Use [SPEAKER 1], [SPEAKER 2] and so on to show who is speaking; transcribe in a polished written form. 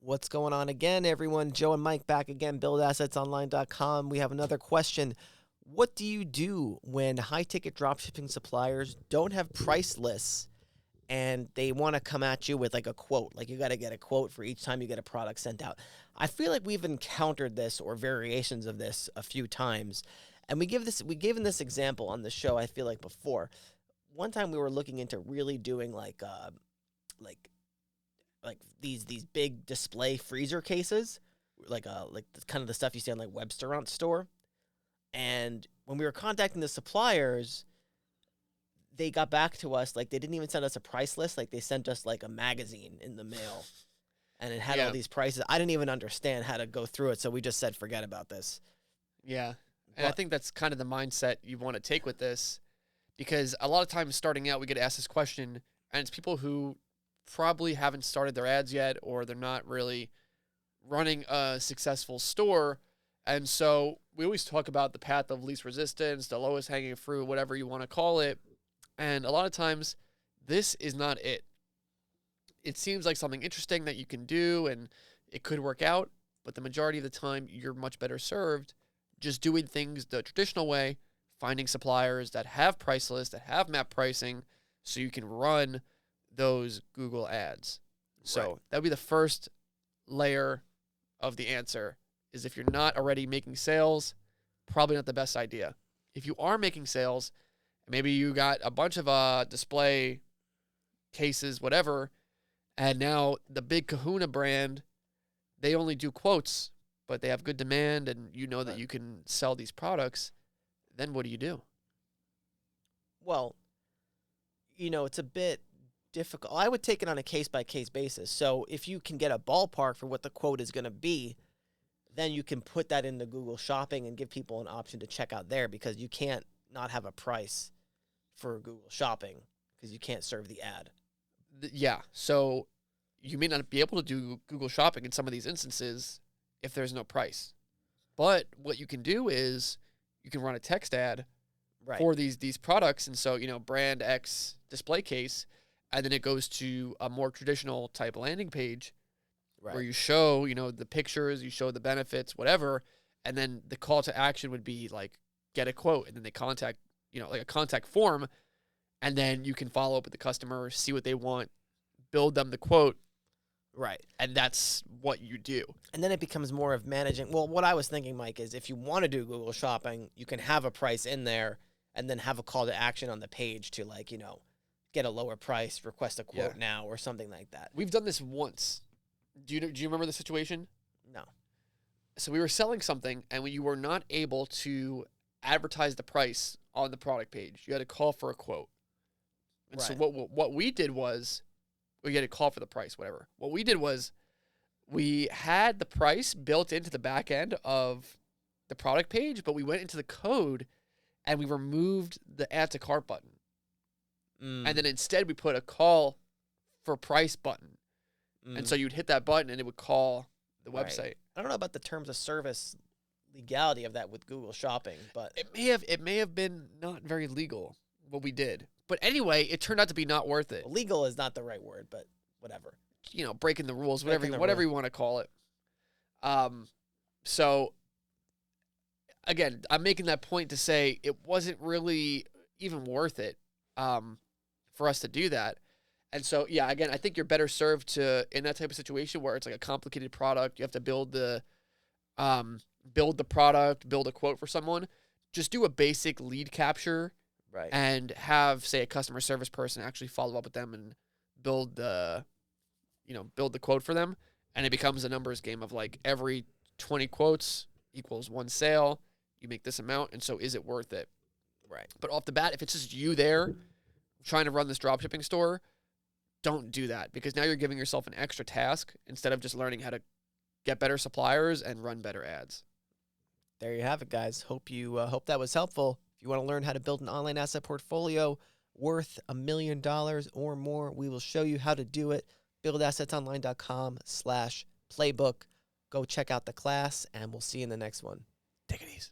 [SPEAKER 1] What's going on again, everyone? Joe and Mike back again, buildassetsonline.com. We have another question. What do you do when high-ticket dropshipping suppliers don't have price lists and they want to come at you with like a quote? Like you got to get a quote for each time you get a product sent out. I feel like we've encountered this or variations of this a few times. And we've given this example on the show, I feel like before. One time we were looking into really doing like these big display freezer cases, like kind of the stuff you see on like Webstaurant store. And when we were contacting the suppliers, they got back to us like they didn't even send us a price list. Like they sent us like a magazine in the mail, and it had all these prices. I didn't even understand how to go through it, so we just said forget about this.
[SPEAKER 2] Yeah, and I think that's kind of the mindset you want to take with this, because a lot of times starting out, we get asked this question, and it's people who probably haven't started their ads yet, or they're not really running a successful store. And so we always talk about the path of least resistance, the lowest hanging fruit, whatever you want to call it. And a lot of times this is not it. It seems like something interesting that you can do and it could work out, but the majority of the time you're much better served just doing things the traditional way, finding suppliers that have price lists, that have map pricing, so you can run those Google ads. So that would be the first layer of the answer, is if you're not already making sales, probably not the best idea. If you are making sales, maybe you got a bunch of display cases, whatever, and now the big Kahuna brand, they only do quotes, but they have good demand and you know that you can sell these products, then what do you do?
[SPEAKER 1] Well, it's a bit difficult. I would take it on a case-by-case basis. So if you can get a ballpark for what the quote is going to be, then you can put that into Google Shopping and give people an option to check out there, because you can't not have a price for Google Shopping because you can't serve the ad.
[SPEAKER 2] Yeah, so you may not be able to do Google Shopping in some of these instances if there's no price. But what you can do is you can run a text ad for these products. And so, brand X display case, and then it goes to a more traditional type landing page where you show, the pictures, you show the benefits, whatever. And then the call to action would be like, get a quote. And then they contact, like a contact form. And then you can follow up with the customer, see what they want, build them the quote.
[SPEAKER 1] Right.
[SPEAKER 2] And that's what you do.
[SPEAKER 1] And then it becomes more of managing. Well, what I was thinking, Mike, is if you want to do Google Shopping, you can have a price in there and then have a call to action on the page to get a lower price, request a quote now, or something like that.
[SPEAKER 2] We've done this once. Do you remember the situation?
[SPEAKER 1] No.
[SPEAKER 2] So we were selling something, and you were not able to advertise the price on the product page. You had to call for a quote. And so what we did was, we had to call for the price, whatever. What we did was, we had the price built into the back end of the product page, but we went into the code and we removed the add to cart button. And then instead we put a call for price button. And so you'd hit that button and it would call the website.
[SPEAKER 1] I don't know about the terms of service legality of that with Google Shopping, but
[SPEAKER 2] it may have been not very legal what we did. But anyway, it turned out to be not worth it.
[SPEAKER 1] Well, legal is not the right word, but whatever.
[SPEAKER 2] Breaking the rules, whatever you want to call it. So again, I'm making that point to say it wasn't really even worth it for us to do that. And so, yeah, again, I think you're better served in that type of situation where it's like a complicated product. You have to build the product, build a quote for someone. Just do a basic lead capture, and have, say, a customer service person actually follow up with them and build the quote for them. And it becomes a numbers game of like every 20 quotes equals one sale. You make this amount, and so is it worth it?
[SPEAKER 1] Right.
[SPEAKER 2] But off the bat, if it's just you there trying to run this dropshipping store, don't do that, because now you're giving yourself an extra task instead of just learning how to get better suppliers and run better ads.
[SPEAKER 1] There you have it, guys. Hope that was helpful. If you want to learn how to build an online asset portfolio worth $1 million or more, we will show you how to do it. buildassetsonline.com/playbook. Go check out the class, and we'll see you in the next one.
[SPEAKER 2] Take it easy.